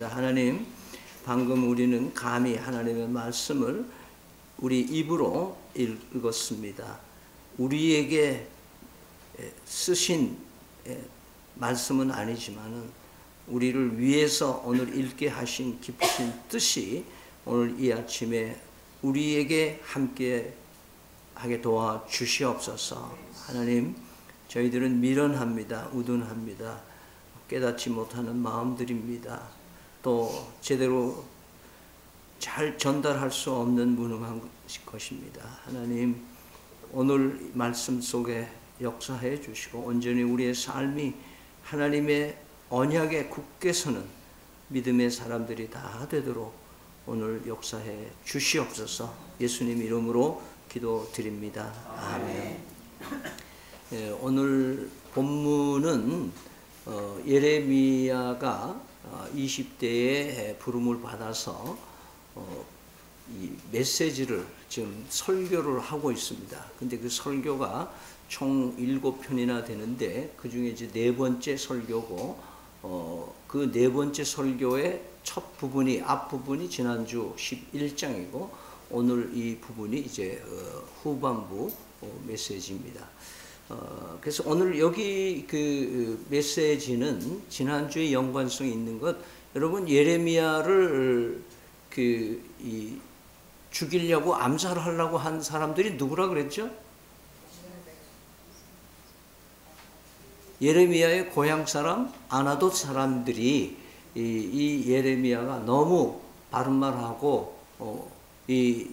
하나님, 방금 우리는 감히 하나님의 말씀을 우리 입으로 읽었습니다. 우리에게 쓰신 말씀은 아니지만은 우리를 위해서 오늘 읽게 하신 깊으신 뜻이 오늘 이 아침에 우리에게 함께 하게 도와 주시옵소서. 하나님, 저희들은 미련합니다. 우둔합니다. 깨닫지 못하는 마음들입니다. 또 제대로 잘 전달할 수 없는 무능한 것입니다. 하나님, 오늘 말씀 속에 역사해 주시고 온전히 우리의 삶이 하나님의 언약에 굳게 서는 믿음의 사람들이 다 되도록 오늘 역사해 주시옵소서. 예수님 이름으로 기도드립니다. 아멘. 오늘 본문은 예레미야가 20대에 부름을 받아서 이 메시지를 지금 설교를 하고 있습니다. 근데 그 설교가 총 7편이나 되는데 그 중에 이제 네 번째 설교고 그 네 번째 설교의 첫 부분이 앞부분이 지난주 11장이고 오늘 이 부분이 이제 후반부 메시지입니다. 그래서 오늘 여기 그 메시지는 지난주에 연관성이 있는 것, 여러분 예레미야를 죽이려고 암살하려고 한 사람들이 누구라 그랬죠? 예레미야의 고향 사람 아나돗 사람들이 이 예레미야가 너무 바른 말하고 이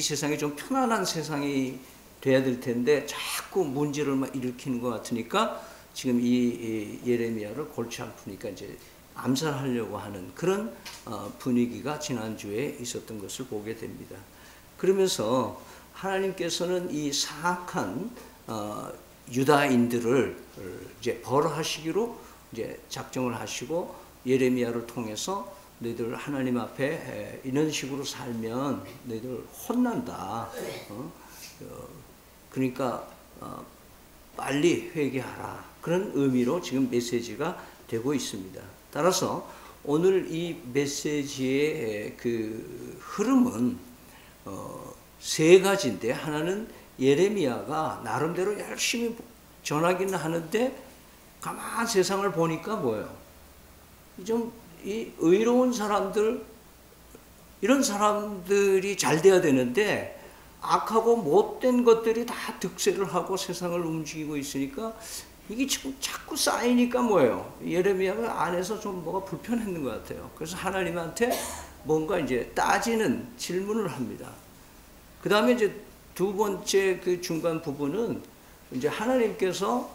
세상이 좀 편안한 세상이 돼야 될 텐데 자꾸 문제를 막 일으키는 것 같으니까 지금 이 예레미야를 골치 아프니까 이제 암살하려고 하는 그런 분위기가 지난주에 있었던 것을 보게 됩니다. 그러면서 하나님께서는 이 사악한 유다인들을 이제 벌하시기로 이제 작정을 하시고 예레미야를 통해서 너희들 하나님 앞에 이런 식으로 살면 너희들 혼난다. 그러니까 빨리 회개하라. 그런 의미로 지금 메시지가 되고 있습니다. 따라서 오늘 이 메시지의 그 흐름은 세 가지인데, 하나는 예레미야가 나름대로 열심히 전하기는 하는데 가만 세상을 보니까 뭐예요? 좀 이 의로운 사람들, 이런 사람들이 잘 돼야 되는데 악하고 못된 것들이 다 득세를 하고 세상을 움직이고 있으니까 이게 지금 자꾸 쌓이니까 뭐예요? 예레미야가 안에서 좀 뭐가 불편했는 것 같아요. 그래서 하나님한테 뭔가 이제 따지는 질문을 합니다. 그 다음에 이제 두 번째 그 중간 부분은 이제 하나님께서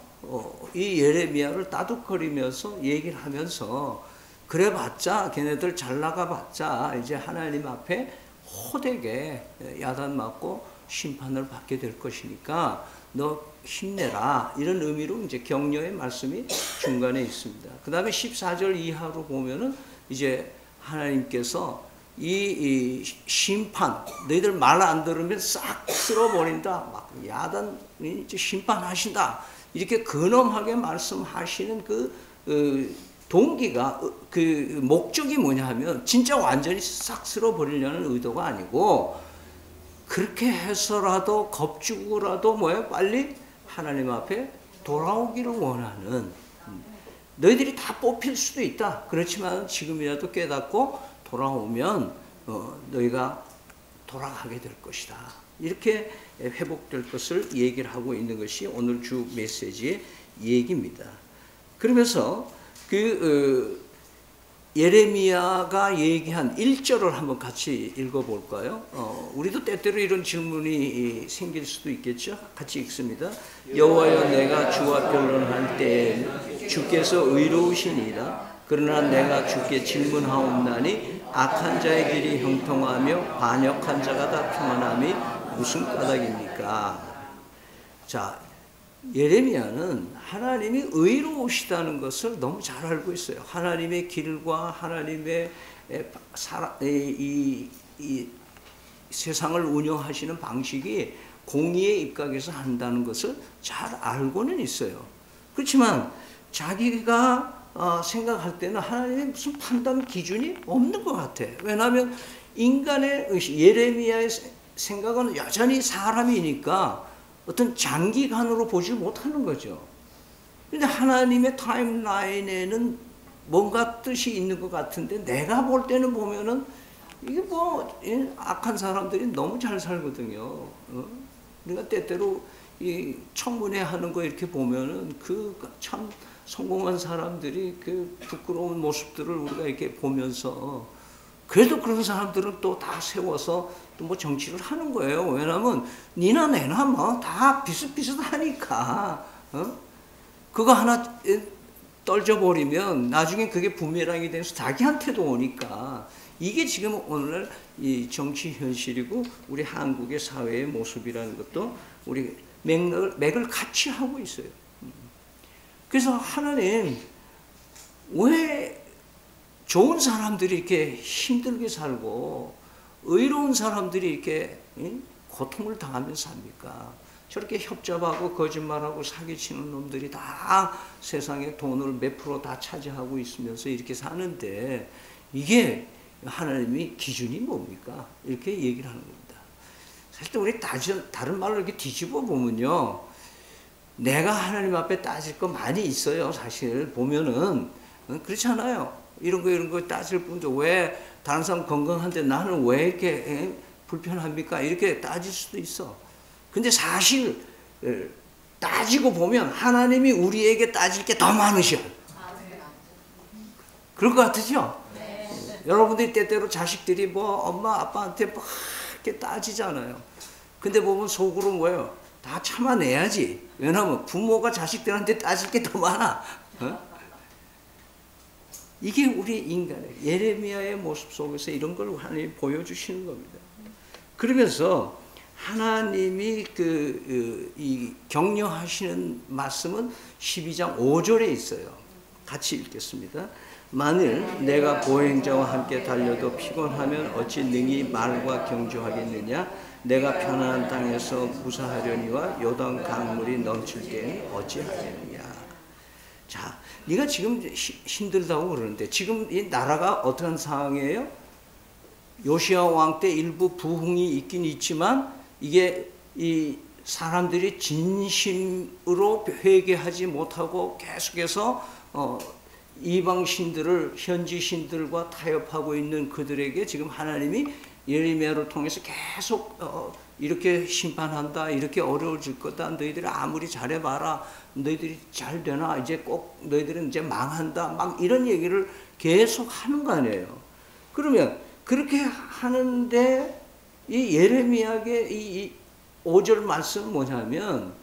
이 예레미야를 따둑거리면서 얘기를 하면서 그래봤자 걔네들 잘 나가봤자 이제 하나님 앞에 호되게 야단 맞고 심판을 받게 될 것이니까 너 힘내라, 이런 의미로 이제 격려의 말씀이 중간에 있습니다. 그 다음에 14절 이하로 보면은 이제 하나님께서 이 심판, 너희들 말 안 들으면 싹 쓸어버린다, 막 야단 이제 심판하신다, 이렇게 근엄하게 말씀하시는 그 동기가, 그 목적이 뭐냐 하면 진짜 완전히 싹 쓸어버리려는 의도가 아니고 그렇게 해서라도 겁주고라도 뭐예요? 빨리 하나님 앞에 돌아오기를 원하는, 너희들이 다 뽑힐 수도 있다. 그렇지만 지금이라도 깨닫고 돌아오면 너희가 돌아가게 될 것이다. 이렇게 회복될 것을 얘기를 하고 있는 것이 오늘 주 메시지의 얘기입니다. 그러면서 예레미야가 얘기한 1절을 한번 같이 읽어볼까요? 우리도 때때로 이런 질문이 생길 수도 있겠죠? 같이 읽습니다. 여호와여, 내가 주와 변론할 때에 주께서 의로우시니이다. 그러나 내가 주께 질문하옵나니 악한 자의 길이 형통하며 반역한 자가 다 평안함이 무슨 까닭입니까? 자, 예레미야는 하나님이 의로우시다는 것을 너무 잘 알고 있어요. 하나님의 길과 하나님의 이 세상을 운영하시는 방식이 공의의 입각에서 한다는 것을 잘 알고는 있어요. 그렇지만 자기가 생각할 때는 하나님의 무슨 판단 기준이 없는 것 같아. 왜냐하면 인간의 예레미야의 생각은 여전히 사람이니까 어떤 장기간으로 보지 못하는 거죠. 그런데 하나님의 타임라인에는 뭔가 뜻이 있는 것 같은데 내가 볼 때는 보면은 이게 뭐 악한 사람들이 너무 잘 살거든요. 우리가 때때로 이 청문회 하는 거 이렇게 보면은 그 참 성공한 사람들이 그 부끄러운 모습들을 우리가 이렇게 보면서 그래도 그런 사람들은 또 다 세워서 또 뭐 정치를 하는 거예요. 왜냐하면 니나 내나 뭐 다 비슷비슷하니까. 그거 하나 떨져버리면 나중에 그게 부메랑이 돼서 자기한테도 오니까 이게 지금 오늘날 이 정치 현실이고 우리 한국의 사회의 모습이라는 것도 우리 맥을 같이 하고 있어요. 그래서 하나님 왜 좋은 사람들이 이렇게 힘들게 살고 의로운 사람들이 이렇게 고통을 당하면서 삽니까? 저렇게 협잡하고 거짓말하고 사기치는 놈들이 다 세상에 돈을 몇 프로 다 차지하고 있으면서 이렇게 사는데 이게 하나님의 기준이 뭡니까? 이렇게 얘기를 하는 겁니다. 사실 우리 다른 말로 이렇게 뒤집어 보면요. 내가 하나님 앞에 따질 거 많이 있어요. 사실 보면은 그렇잖아요. 이런 거 따질 분도 왜 다른 사람 건강한데 나는 왜 이렇게 불편합니까? 이렇게 따질 수도 있어. 근데 사실 따지고 보면 하나님이 우리에게 따질 게 더 많으셔. 그럴 것 같으죠? 네. 여러분들이 때때로 자식들이 뭐 엄마 아빠한테 막 이렇게 따지잖아요. 근데 보면 속으로 뭐예요? 다 참아내야지. 왜냐하면 부모가 자식들한테 따질 게 더 많아. 이게 우리 인간의 예레미야의 모습 속에서 이런 걸 하나님이 보여주시는 겁니다. 그러면서 하나님이 이 격려하시는 말씀은 12장 5절에 있어요. 같이 읽겠습니다. 만일 내가 보행자와 함께 달려도 피곤하면 어찌 능히 말과 경주하겠느냐? 내가 편안한 땅에서 무사하려니와 요단 강물이 넘칠 때에 어찌하겠느냐? 자, 네가 지금 힘들다고 그러는데 지금 이 나라가 어떤 상황이에요? 요시야 왕 때 일부 부흥이 있긴 있지만 이게 이 사람들이 진심으로 회개하지 못하고 계속해서 이방 신들을 현지 신들과 타협하고 있는 그들에게 지금 하나님이 예레미야를 통해서 계속 이렇게 심판한다, 이렇게 어려워질 거다, 너희들이 아무리 잘해봐라, 너희들이 잘 되나, 이제 꼭 너희들은 이제 망한다, 막 이런 얘기를 계속 하는 거 아니에요. 그러면 그렇게 하는데 이 예레미야의 이 5절 말씀은 뭐냐면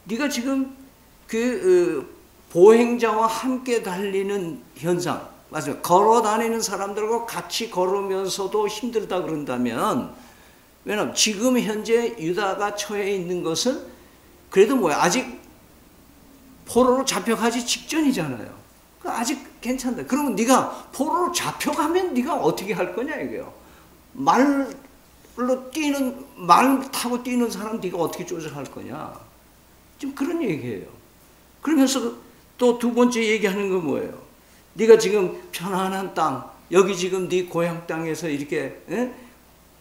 네가 지금 보행자와 함께 달리는 현상, 맞아요. 걸어 다니는 사람들과 같이 걸으면서도 힘들다 그런다면, 왜냐하면 지금 현재 유다가 처해 있는 것은 그래도 뭐야, 아직 포로로 잡혀가기 직전이잖아요. 아직 괜찮다. 그러면 네가 포로로 잡혀가면 네가 어떻게 할 거냐 이거요. 말 타고 뛰는 사람 네가 어떻게 쫓아갈 거냐. 지금 그런 얘기예요. 그러면서 또 두 번째 얘기하는 건 뭐예요? 네가 지금 편안한 땅, 여기 지금 네 고향 땅에서 이렇게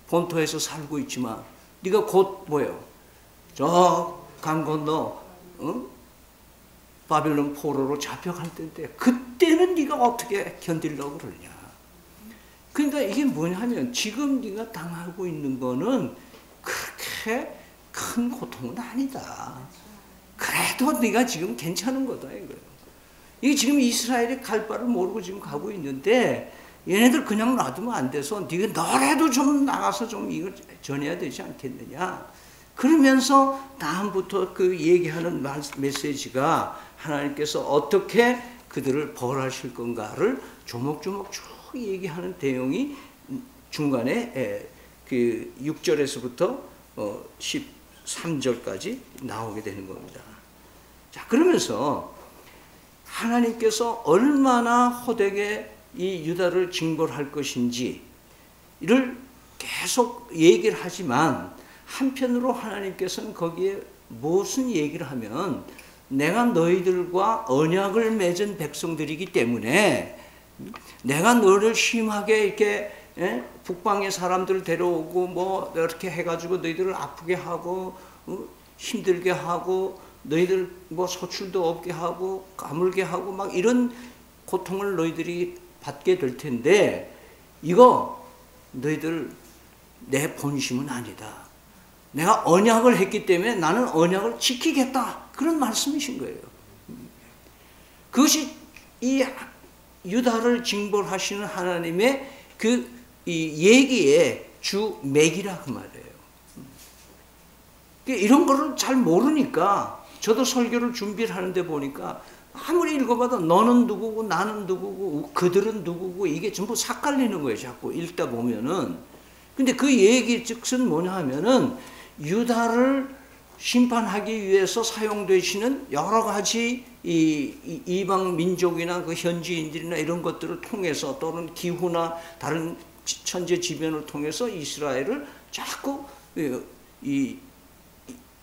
본토에서 살고 있지만 네가 곧 뭐예요? 저 강 건너 바벨론 포로로 잡혀갈 때인데 그때는 네가 어떻게 견디려고 그러냐. 그러니까 이게 뭐냐면 지금 네가 당하고 있는 거는 그렇게 큰 고통은 아니다. 그래도 네가 지금 괜찮은 거다 이거예요. 이게 지금 이스라엘이 갈 바를 모르고 지금 가고 있는데 얘네들 그냥 놔두면 안 돼서 네가 너라도 좀 나가서 좀 이걸 전해야 되지 않겠느냐. 그러면서 다음부터 그 얘기하는 메시지가 하나님께서 어떻게 그들을 벌하실 건가를 조목조목 쭉 얘기하는 내용이 중간에 그 6절에서부터 13절까지 나오게 되는 겁니다. 자, 그러면서 하나님께서 얼마나 호되게 이 유다를 징벌할 것인지를 계속 얘기를 하지만 한편으로 하나님께서는 거기에 무슨 얘기를 하면 내가 너희들과 언약을 맺은 백성들이기 때문에 내가 너를 심하게 이렇게 북방의 사람들을 데려오고 뭐 이렇게 해가지고 너희들을 아프게 하고 힘들게 하고 너희들 뭐 소출도 없게 하고 가물게 하고 막 이런 고통을 너희들이 받게 될 텐데 이거 너희들 내 본심은 아니다. 내가 언약을 했기 때문에 나는 언약을 지키겠다. 그런 말씀이신 거예요. 그것이 이 유다를 징벌하시는 하나님의 이 얘기의 주 맥이라 그 말이에요. 이런 거를 잘 모르니까 저도 설교를 준비를 하는데 보니까 아무리 읽어봐도 너는 누구고 나는 누구고 그들은 누구고 이게 전부 삭갈리는 거예요. 자꾸 읽다 보면은. 근데 그 얘기 즉슨 뭐냐 하면은 유다를 심판하기 위해서 사용되시는 여러 가지 이방 민족이나 그 현지인들이나 이런 것들을 통해서 또는 기후나 다른 천재지변을 통해서 이스라엘을 자꾸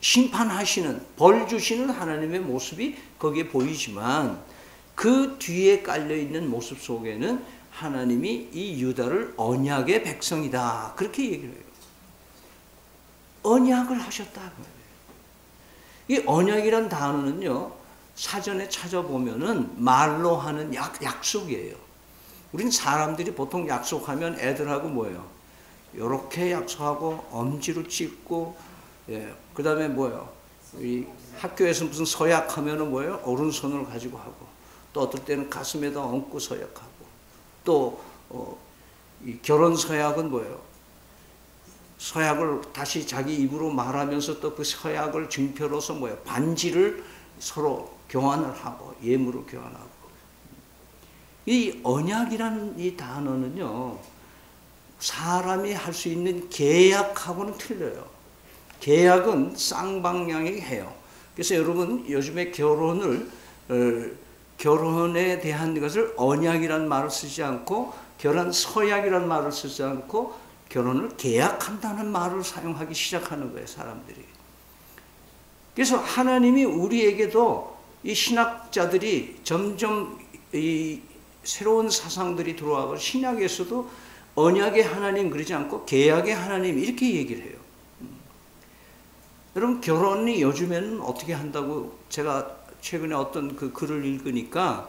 심판하시는, 벌 주시는 하나님의 모습이 거기에 보이지만 그 뒤에 깔려있는 모습 속에는 하나님이 이 유다를 언약의 백성이다. 그렇게 얘기를 해요. 언약을 하셨다. 이 언약이란 단어는요, 사전에 찾아보면은 말로 하는 약속이에요. 우린 사람들이 보통 약속하면 애들하고 뭐예요? 요렇게 약속하고 엄지로 찍고, 예, 그 다음에 뭐예요? 이 학교에서 무슨 서약하면은 뭐예요? 오른손을 가지고 하고, 또 어떨 때는 가슴에다 얹고 서약하고, 또 이 결혼 서약은 뭐예요? 서약을 다시 자기 입으로 말하면서 또 그 서약을 증표로서 뭐예요? 반지를 서로 교환을 하고, 예물을 교환하고. 이 언약이라는 이 단어는요, 사람이 할 수 있는 계약하고는 틀려요. 계약은 쌍방향이 해요. 그래서 여러분 요즘에 결혼에 대한 것을 언약이라는 말을 쓰지 않고 결혼 서약이라는 말을 쓰지 않고 결혼을 계약한다는 말을 사용하기 시작하는 거예요, 사람들이. 그래서 하나님이 우리에게도 이 신학자들이 점점 이 새로운 사상들이 들어와서 신약에서도 언약의 하나님 그러지 않고 계약의 하나님 이렇게 얘기를 해요. 여러분 결혼이 요즘에는 어떻게 한다고 제가 최근에 어떤 그 글을 읽으니까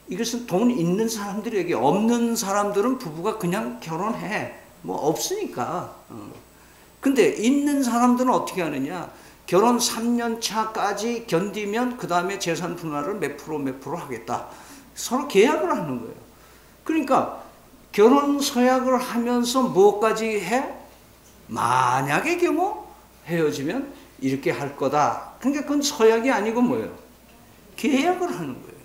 이것은 돈 있는 사람들에게, 없는 사람들은 부부가 그냥 결혼해. 뭐 없으니까. 근데 있는 사람들은 어떻게 하느냐? 결혼 3년 차까지 견디면 그 다음에 재산 분할을 몇 프로 하겠다. 서로 계약을 하는 거예요. 그러니까 결혼 서약을 하면서 무엇까지 해? 만약의 경우 헤어지면 이렇게 할 거다. 그러니까 그건 서약이 아니고 뭐예요? 계약을 하는 거예요.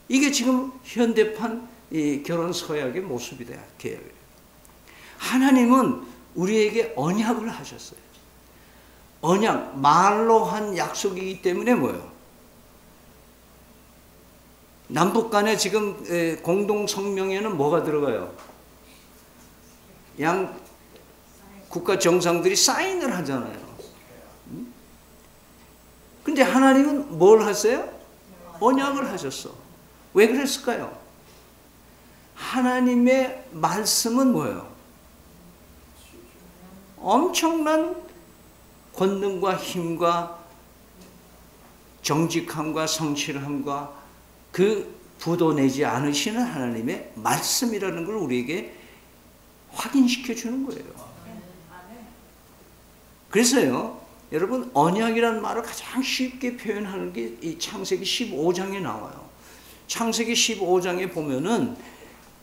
이게 지금 현대판 이 결혼 서약의 모습이다. 계약이에요. 하나님은 우리에게 언약을 하셨어요. 언약, 말로 한 약속이기 때문에 뭐예요? 남북 간에 지금 공동 성명에는 뭐가 들어가요? 양 국가 정상들이 사인을 하잖아요. 근데 하나님은 뭘 하세요? 언약을 하셨어. 왜 그랬을까요? 하나님의 말씀은 뭐예요? 엄청난 권능과 힘과 정직함과 성실함과 그 부도내지 않으시는 하나님의 말씀이라는 걸 우리에게 확인시켜 주는 거예요. 그래서요, 여러분 언약이라는 말을 가장 쉽게 표현하는 게 이 창세기 15장에 나와요. 창세기 15장에 보면은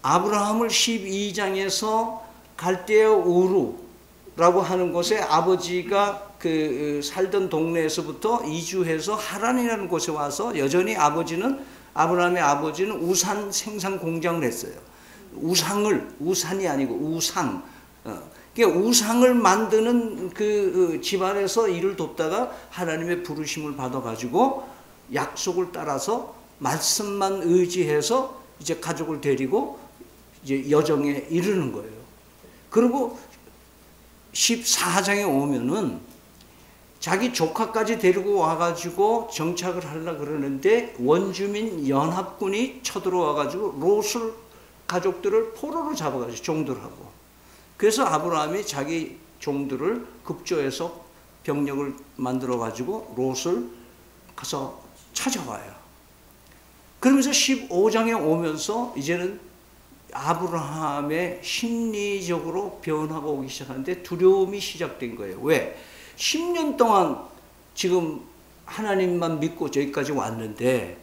아브라함을 12장에서 갈대아 우르라고 하는 곳에 아버지가 그 살던 동네에서부터 이주해서 하란이라는 곳에 와서 여전히 아브라함의 아버지는 우산 생산 공장을 했어요. 우산이 아니고 우상. 그러니까 우상을 만드는 그 집안에서 일을 돕다가 하나님의 부르심을 받아가지고 약속을 따라서 말씀만 의지해서 이제 가족을 데리고 이제 여정에 이르는 거예요. 그리고 14장에 오면은 자기 조카까지 데리고 와가지고 정착을 하려고 그러는데 원주민 연합군이 쳐들어와가지고 롯을 가족들을 포로로 잡아가지고 종들 하고, 그래서 아브라함이 자기 종들을 급조해서 병력을 만들어가지고 롯을 가서 찾아와요. 그러면서 15장에 오면서 이제는 아브라함의 심리적으로 변화가 오기 시작하는데 두려움이 시작된 거예요. 왜? 10년 동안 지금 하나님만 믿고 저기까지 왔는데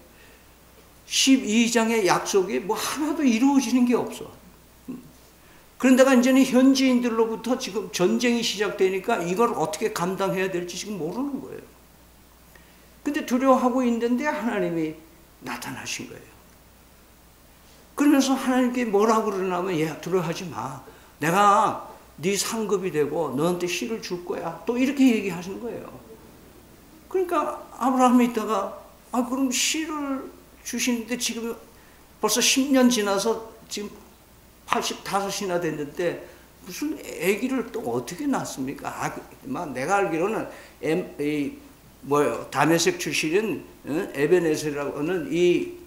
12장의 약속이 뭐 하나도 이루어지는 게 없어. 그런데가 이제는 현지인들로부터 지금 전쟁이 시작되니까 이걸 어떻게 감당해야 될지 지금 모르는 거예요. 근데 두려워하고 있는데 하나님이 나타나신 거예요. 그러면서 하나님께 뭐라고 그러냐면, 얘 두려워하지 마. 내가 네 상급이 되고 너한테 씨를 줄 거야. 또 이렇게 얘기하시는 거예요. 그러니까 아브라함이 있다가 그럼 씨를 주시는데 지금 벌써 10년 지나서 지금 85이나 됐는데 무슨 아기를 또 어떻게 낳습니까? 내가 알기로는 다메섹 출신인 에베네셀이라고 하는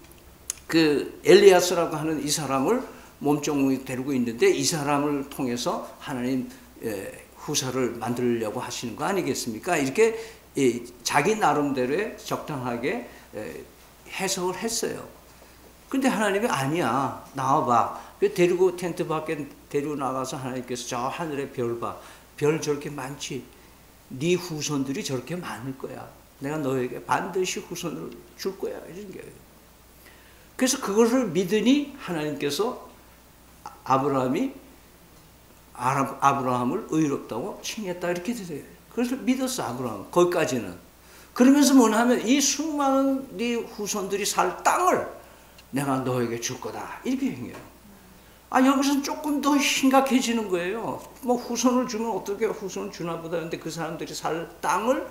그 엘리야스라고 하는 이 사람을 몸종이 데리고 있는데 이 사람을 통해서 하나님 후사를 만들려고 하시는 거 아니겠습니까? 이렇게 자기 나름대로의 적당하게 해석을 했어요. 근데 하나님이 아니야, 나와봐. 데리고 텐트 밖에 데리고 나가서 하나님께서 저 하늘의 별 봐. 별 저렇게 많지. 네 후손들이 저렇게 많을 거야. 내가 너에게 반드시 후손을 줄 거야. 이런 거예요. 그래서 그것을 믿으니 하나님께서 아브라함을 의롭다고 칭했다 이렇게 되세요. 그래서 믿었어 아브라함. 거기까지는. 그러면서 뭐냐면 이 수많은 네 후손들이 살 땅을 내가 너에게 줄 거다 이렇게 행해요. 여기서는 조금 더 심각해지는 거예요. 뭐 후손을 주면 어떻게 후손을 주나 보다 했는데 그 사람들이 살 땅을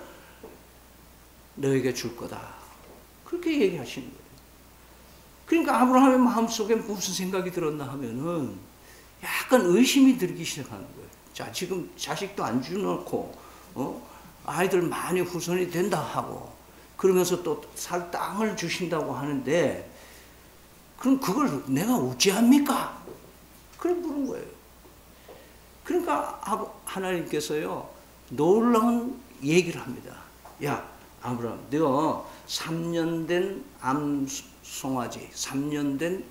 너에게 줄 거다 그렇게 얘기하시는 거예요. 그러니까 아브라함의 마음속에 무슨 생각이 들었나 하면은 약간 의심이 들기 시작하는 거예요. 자, 지금 자식도 안 주놓고 아이들 많이 후손이 된다 하고 그러면서 또 살 땅을 주신다고 하는데 그럼 그걸 내가 어찌합니까? 그래 물은 거예요. 그러니까 하나님께서요 놀라운 얘기를 합니다. 야 아브라함, 너 3년 된 암송아지, 3년 된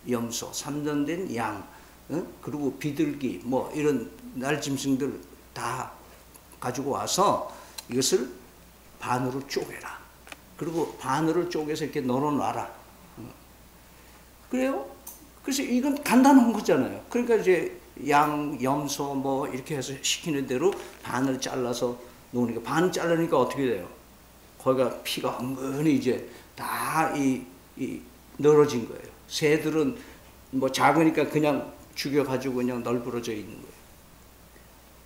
염소, 3년 된 양, 그리고 비둘기, 뭐 이런 날짐승들 다 가지고 와서 이것을 반으로 쪼개라. 그리고 반으로 쪼개서 이렇게 널어놔라. 그래요? 그래서 이건 간단한 거잖아요. 그러니까 이제 양, 염소 뭐 이렇게 해서 시키는 대로 반을 잘라서 놓으니까 반 자르니까 어떻게 돼요? 거기가 피가 은근히 이제 다 늘어진 거예요. 새들은 뭐 작으니까 그냥 죽여가지고 그냥 널브러져 있는 거예요.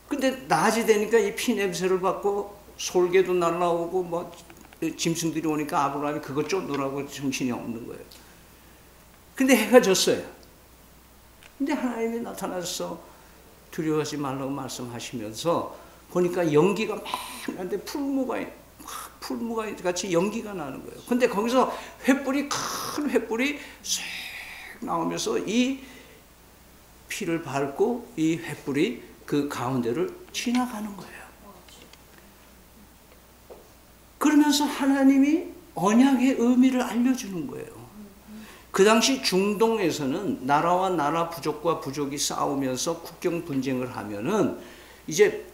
근데 낮이 되니까 이 피 냄새를 받고 솔개도 날라오고 뭐 짐승들이 오니까 아브라함이 그것 쫓느라고 정신이 없는 거예요. 근데 해가 졌어요. 근데 하나님이 나타나서 두려워하지 말라고 말씀하시면서 보니까 연기가 막 나는데 풀무가 같이 연기가 나는 거예요. 근데 거기서 횃불이 큰 횃불이 쏵 나오면서 이 피를 밟고 이 횃불이 그 가운데를 지나가는 거예요. 그러면서 하나님이 언약의 의미를 알려주는 거예요. 그 당시 중동에서는 나라와 나라, 부족과 부족이 싸우면서 국경 분쟁을 하면은 이제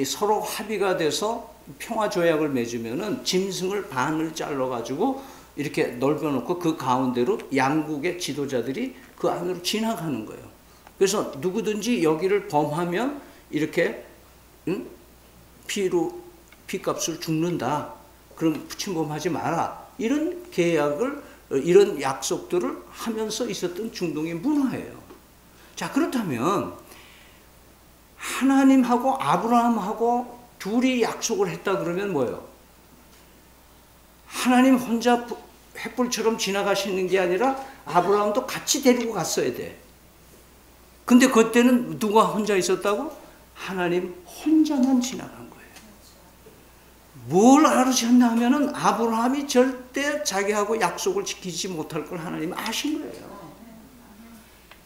서로 합의가 돼서 평화 조약을 맺으면은 짐승을 반을 잘라 가지고 이렇게 넓혀 놓고 그 가운데로 양국의 지도자들이 그 안으로 지나가는 거예요. 그래서 누구든지 여기를 범하면 이렇게 피값을 죽는다. 그럼 침범하지 마라. 이런 계약을 이런 약속들을 하면서 있었던 중동의 문화예요. 자, 그렇다면 하나님하고 아브라함하고 둘이 약속을 했다 그러면 뭐예요? 하나님 혼자 횃불처럼 지나가시는 게 아니라 아브라함도 같이 데리고 갔어야 돼. 근데 그때는 누가 혼자 있었다고? 하나님 혼자만 지나간 거예요. 뭘 알으셨나 하면은 아브라함이 절대 자기하고 약속을 지키지 못할 걸 하나님이 아신 거예요.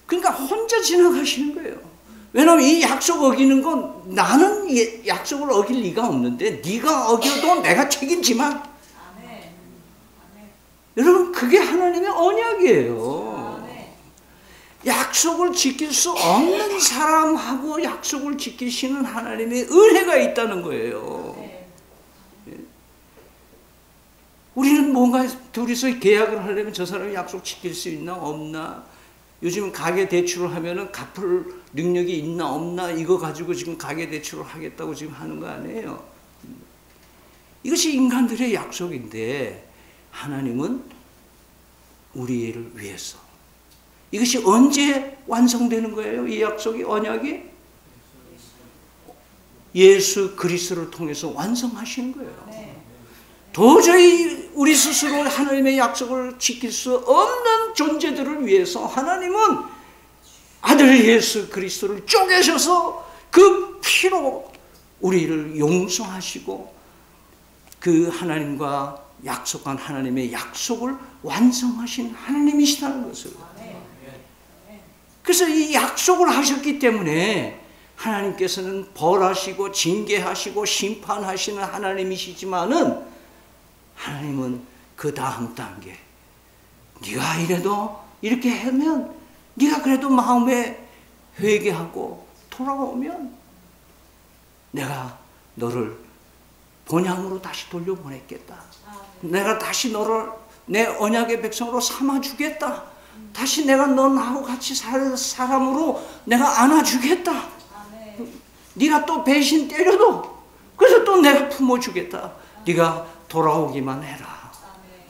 그러니까 혼자 지나가시는 거예요. 왜냐하면 이 약속 어기는 건 나는 약속을 어길 리가 없는데 네가 어겨도 내가 책임지마. 여러분 그게 하나님의 언약이에요. 약속을 지킬 수 없는 사람하고 약속을 지키시는 하나님의 은혜가 있다는 거예요. 우리는 뭔가 둘이서 계약을 하려면 저 사람이 약속 지킬 수 있나 없나, 요즘 가계 대출을 하면은 갚을 능력이 있나 없나 이거 가지고 지금 가계 대출을 하겠다고 지금 하는 거 아니에요. 이것이 인간들의 약속인데 하나님은 우리를 위해서, 이것이 언제 완성되는 거예요? 이 약속이, 언약이 예수 그리스도를 통해서 완성하시는 거예요. 도저히 우리 스스로 하나님의 약속을 지킬 수 없는 존재들을 위해서 하나님은 아들 예수 그리스도를 쪼개셔서 그 피로 우리를 용서하시고 그 하나님과 약속한 하나님의 약속을 완성하신 하나님이시다는 것을. 그래서 이 약속을 하셨기 때문에 하나님께서는 벌하시고 징계하시고 심판하시는 하나님이시지만은 하나님은 그 다음 단계, 네가 이래도 이렇게 하면, 네가 그래도 마음에 회개하고 돌아오면 내가 너를 본향으로 다시 돌려보냈겠다. 내가 다시 너를 내 언약의 백성으로 삼아주겠다. 다시 내가 너 나하고 같이 살 사람으로 내가 안아주겠다. 네가 또 배신 때려도 그래서 또 내가 품어주겠다. 네가 돌아오기만 해라.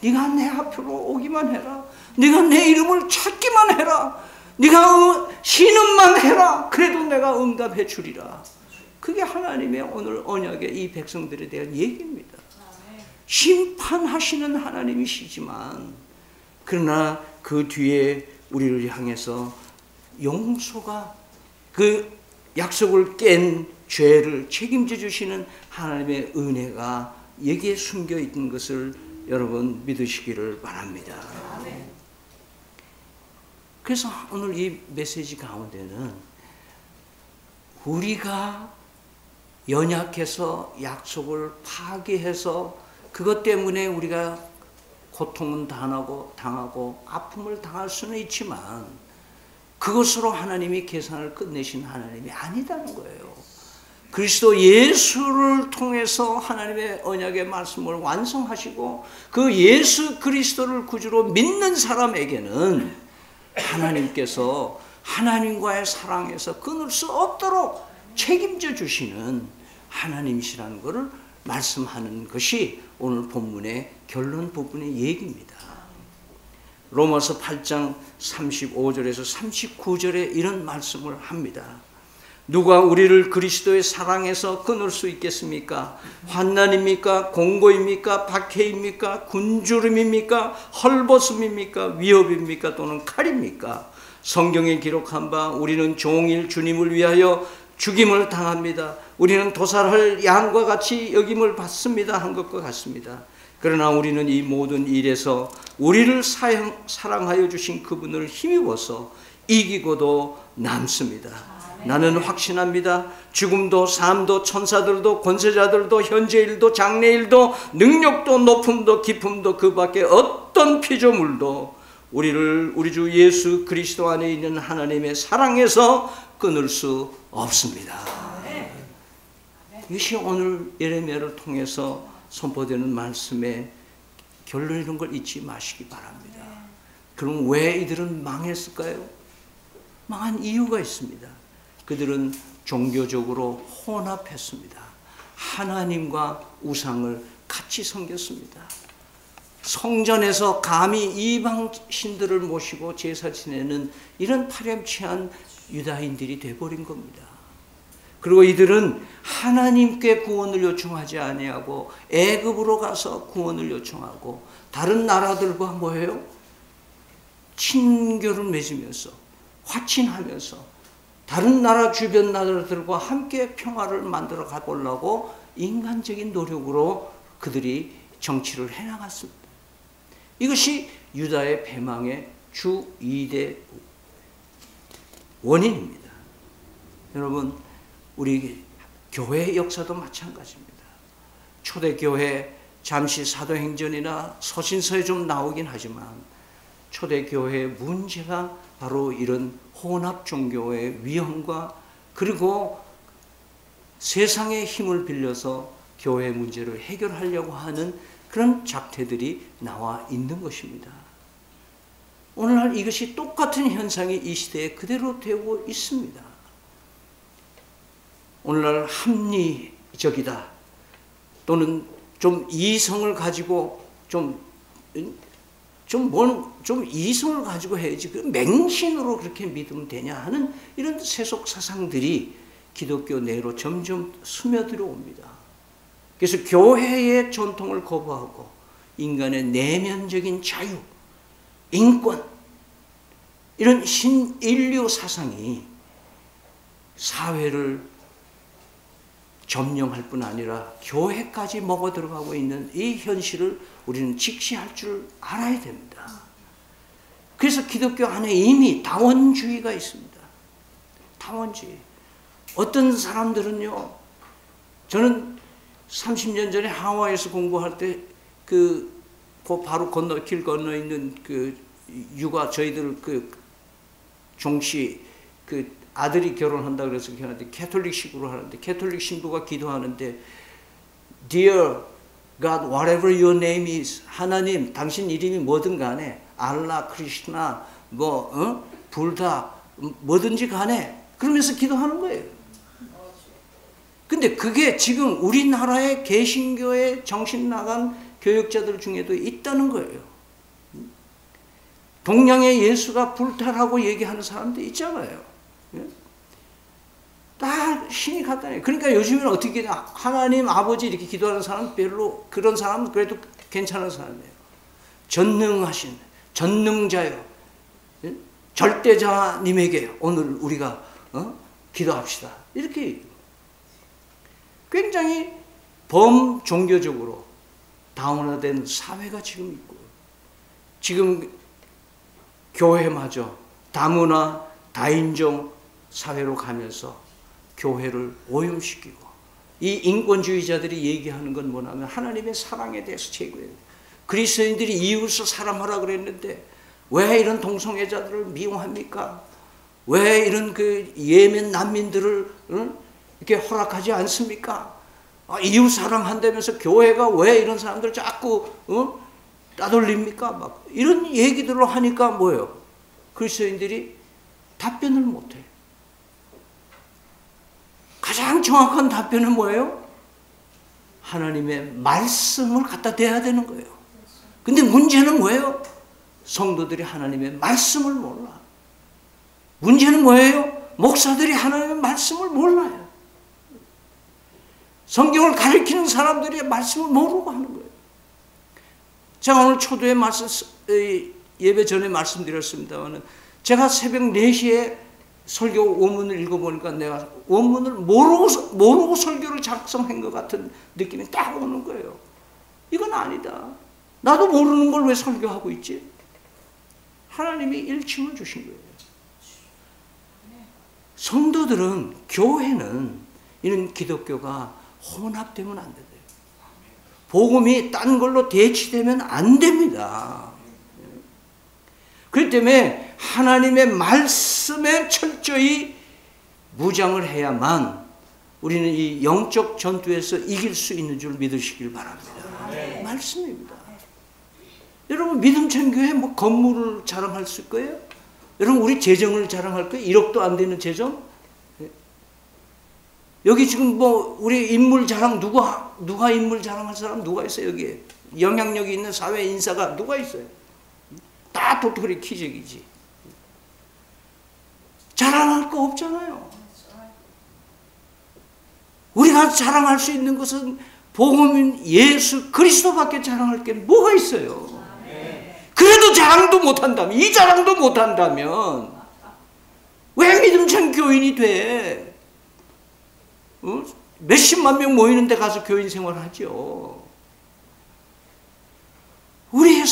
네가 내 앞으로 오기만 해라. 네가 내 이름을 찾기만 해라. 네가 신음만 해라. 그래도 내가 응답해 주리라. 그게 하나님의 오늘 언약의 이 백성들에 대한 얘기입니다. 심판하시는 하나님이시지만 그러나 그 뒤에 우리를 향해서 용서가, 그 약속을 깬 죄를 책임져 주시는 하나님의 은혜가 여기에 숨겨 있는 것을 여러분 믿으시기를 바랍니다. 그래서 오늘 이 메시지 가운데는 우리가 연약해서 약속을 파기해서 그것 때문에 우리가 고통은 당하고 아픔을 당할 수는 있지만 그것으로 하나님이 계산을 끝내신 하나님이 아니다는 거예요. 그리스도 예수를 통해서 하나님의 언약의 말씀을 완성하시고 그 예수 그리스도를 구주로 믿는 사람에게는 하나님께서 하나님과의 사랑에서 끊을 수 없도록 책임져 주시는 하나님이시라는 것을 말씀하는 것이 오늘 본문의 결론 부분의 얘기입니다. 로마서 8장 35절에서 39절에 이런 말씀을 합니다. 누가 우리를 그리스도의 사랑에서 끊을 수 있겠습니까? 환난입니까? 공고입니까? 박해입니까? 굶주림입니까? 헐벗음입니까? 위협입니까? 또는 칼입니까? 성경에 기록한 바 우리는 종일 주님을 위하여 죽임을 당합니다. 우리는 도살할 양과 같이 여김을 받습니다 한 것과 같습니다. 그러나 우리는 이 모든 일에서 우리를 사랑하여 주신 그분을 힘입어서 이기고도 남습니다. 나는 확신합니다. 죽음도 삶도 천사들도 권세자들도 현재일도 장래일도 능력도 높음도 깊음도 그 밖에 어떤 피조물도 우리를 우리 주 예수 그리스도 안에 있는 하나님의 사랑에서 끊을 수 없습니다. 이것이 오늘 예레미야를 통해서 선포되는 말씀의 결론이라는 걸 잊지 마시기 바랍니다. 그럼 왜 이들은 망했을까요? 망한 이유가 있습니다. 그들은 종교적으로 혼합했습니다. 하나님과 우상을 같이 섬겼습니다. 성전에서 감히 이방 신들을 모시고 제사 지내는 이런 파렴치한 유다인들이 되어버린 겁니다. 그리고 이들은 하나님께 구원을 요청하지 아니하고 애굽으로 가서 구원을 요청하고 다른 나라들과 뭐예요? 친교를 맺으면서 화친하면서 다른 나라 주변 나라들과 함께 평화를 만들어 가보려고 인간적인 노력으로 그들이 정치를 해나갔습니다. 이것이 유다의 패망의 주 2대 원인입니다. 여러분, 우리 교회의 역사도 마찬가지입니다. 초대교회, 잠시 사도행전이나 서신서에 좀 나오긴 하지만 초대교회의 문제가 바로 이런 혼합 종교의 위험과 그리고 세상의 힘을 빌려서 교회 문제를 해결하려고 하는 그런 작태들이 나와 있는 것입니다. 오늘날 이것이 똑같은 현상이 이 시대에 그대로 되고 있습니다. 오늘날 합리적이다 또는 좀 이성을 가지고 좀 이성을 가지고 해야지 그 맹신으로 그렇게 믿으면 되냐 하는 이런 세속 사상들이 기독교 내로 점점 스며들어 옵니다. 그래서 교회의 전통을 거부하고 인간의 내면적인 자유, 인권, 이런 신인류 사상이 사회를 점령할 뿐 아니라 교회까지 먹어 들어가고 있는 이 현실을 우리는 직시할 줄 알아야 됩니다. 그래서 기독교 안에 이미 다원주의가 있습니다. 다원주의. 어떤 사람들은요, 저는 30년 전에 하와이에서 공부할 때 바로 길 건너 있는 저희들 종씨 아들이 결혼한다 그래서 하는데 캐톨릭식으로 하는데 캐톨릭 신부가 기도하는데 Dear God, whatever your name is, 하나님 당신 이름이 뭐든 간에 알라, 크리스나, 불다 뭐든지 간에 그러면서 기도하는 거예요. 근데 그게 지금 우리나라의 개신교의 정신 나간 교육자들 중에도 있다는 거예요. 동양의 예수가 불타라고 얘기하는 사람도 있잖아요. 다 신이 같다네. 그러니까 요즘에는 어떻게 하나님 아버지 이렇게 기도하는 사람 별로 그런 사람은 그래도 괜찮은 사람이에요. 전능하신 전능자요 절대자님에게 오늘 우리가 기도합시다. 이렇게 굉장히 범종교적으로 다운화된 사회가 지금 있고 지금 교회마저 다문화 다인종 사회로 가면서 교회를 오염시키고 이 인권주의자들이 얘기하는 건 뭐냐면 하나님의 사랑에 대해서 제거해요. 그리스도인들이 이웃을 사랑하라 그랬는데 왜 이런 동성애자들을 미워합니까? 왜 이런 예멘 난민들을 이렇게 허락하지 않습니까? 이웃 사랑한다면서 교회가 왜 이런 사람들 자꾸 따돌립니까? 막 이런 얘기들을 하니까 뭐예요? 그리스도인들이 답변을 못해요. 가장 정확한 답변은 뭐예요? 하나님의 말씀을 갖다 대야 되는 거예요. 근데 문제는 뭐예요? 성도들이 하나님의 말씀을 몰라. 문제는 뭐예요? 목사들이 하나님의 말씀을 몰라요. 성경을 가르치는 사람들이 말씀을 모르고 하는 거예요. 제가 오늘 초도에 예배 전에 말씀드렸습니다만 제가 새벽 4시에 설교 원문을 읽어보니까 내가 원문을 모르고 설교를 작성한 것 같은 느낌이 딱 오는 거예요. 이건 아니다. 나도 모르는 걸 왜 설교하고 있지? 하나님이 일침을 주신 거예요. 성도들은, 교회는 이런 기독교가 혼합되면 안 돼요. 복음이 딴 걸로 대치되면 안 됩니다. 그렇기 때문에 하나님의 말씀에 철저히 무장을 해야만 우리는 이 영적 전투에서 이길 수 있는 줄 믿으시길 바랍니다. 네. 말씀입니다. 여러분 믿음찬 교회 뭐 건물을 자랑할 수 있고요. 여러분 우리 재정을 자랑할 거예요. 1억도 안 되는 재정. 여기 지금 뭐 우리 인물 자랑 누가 인물 자랑할 사람 누가 있어요? 여기에 영향력이 있는 사회 인사가 누가 있어요? 다 도토리 키재기지. 자랑할 거 없잖아요. 우리가 자랑할 수 있는 것은 복음인 예수 그리스도밖에 자랑할 게 뭐가 있어요? 그래도 자랑도 못한다면, 이 자랑도 못한다면 왜 믿음찬 교인이 돼? 몇십만 명 모이는 데 가서 교인 생활하죠.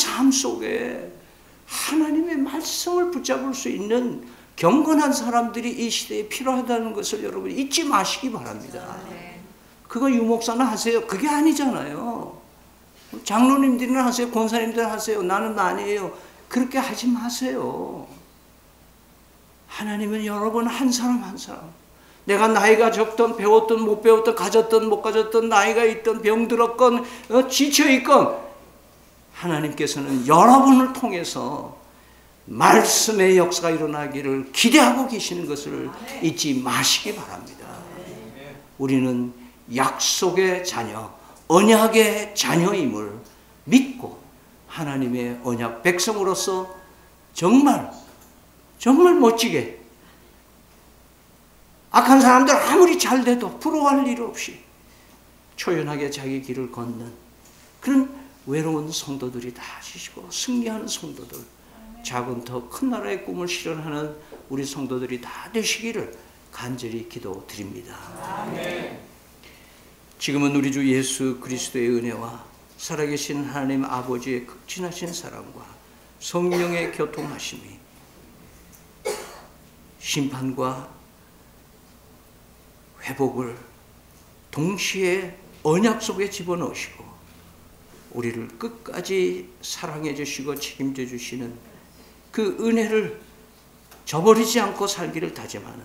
삶 속에 하나님의 말씀을 붙잡을 수 있는 경건한 사람들이 이 시대에 필요하다는 것을 여러분 잊지 마시기 바랍니다. 그거 유목사는 하세요. 그게 아니잖아요. 장로님들이나 하세요. 권사님들 하세요. 나는 아니에요. 그렇게 하지 마세요. 하나님은 여러분 한 사람 한 사람, 내가 나이가 적던 배웠던 못 배웠던 가졌던 못 가졌던 나이가 있던 병들었건 지쳐있건 하나님께서는 여러분을 통해서 말씀의 역사가 일어나기를 기대하고 계시는 것을 잊지 마시기 바랍니다. 우리는 약속의 자녀, 언약의 자녀임을 믿고 하나님의 언약 백성으로서 정말 멋지게 악한 사람들 아무리 잘 돼도 부러워할 일 없이 초연하게 자기 길을 걷는 그런 외로운 성도들이 다 하시고 승리하는 성도들, 작은 더 큰 나라의 꿈을 실현하는 우리 성도들이 다 되시기를 간절히 기도드립니다. 지금은 우리 주 예수 그리스도의 은혜와 살아계신 하나님 아버지의 극진하신 사랑과 성령의 교통하심이 심판과 회복을 동시에 언약 속에 집어넣으시고 우리를 끝까지 사랑해 주시고 책임져 주시는 그 은혜를 저버리지 않고 살기를 다짐하는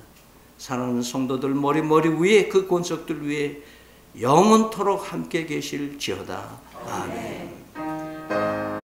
사랑하는 성도들 머리 위에 그 권속들 위에 영원토록 함께 계실지어다. 아멘.